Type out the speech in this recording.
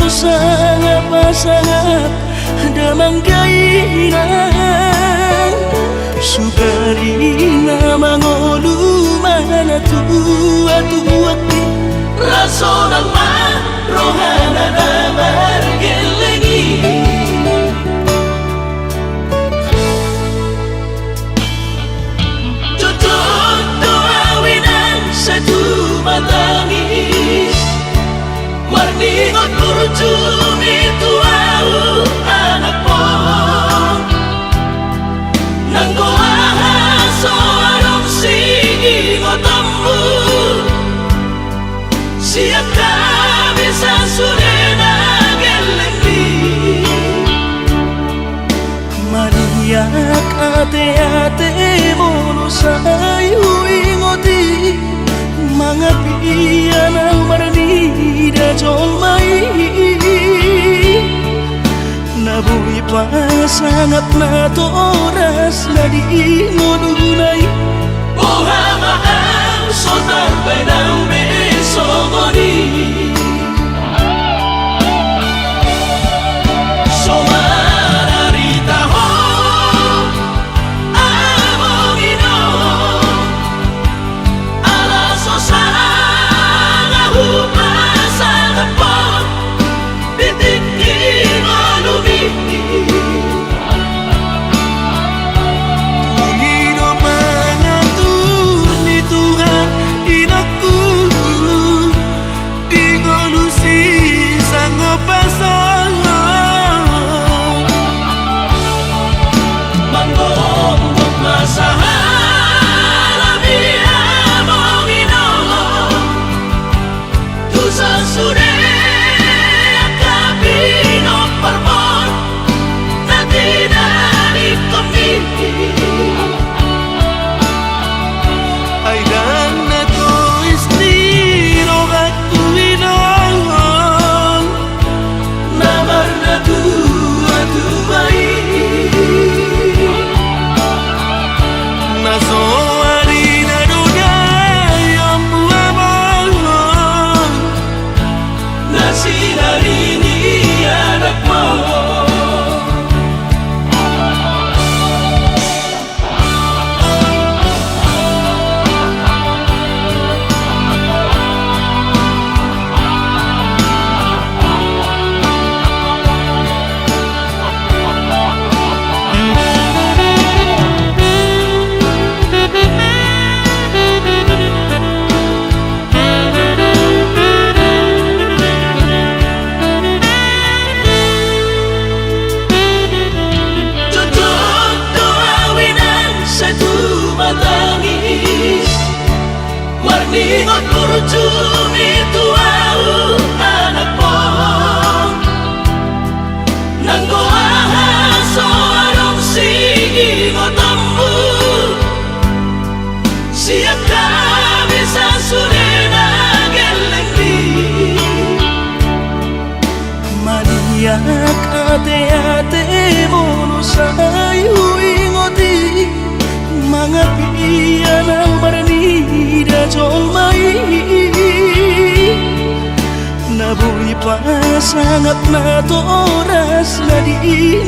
sangat pasangat damang kainan sukarina mangolu mana tua-tua rasonan man rohana damar gelengi tutup doawinan satu matangis warni ngot kurjum itu au anak po nanggo ahaso arong sigi ngotambu siap kami sasurena gelengi Maria ate-ate mono sayu ingoti mangapian ang marani da jolmai nabuhi pa sangat na toras na di ngonunay Ohama ang sotar benang besomoni somararita ho amongino ala sosanga hupasang apon bitik inolumi Ingot kurjum itu au anak po nanggo ahaso arong sigi ngotambu siap kami sasurena gelengi Maria ate-ate mono sayu ingoti mangapian ang marani da jolmai nabuhi pa sangat na toras na di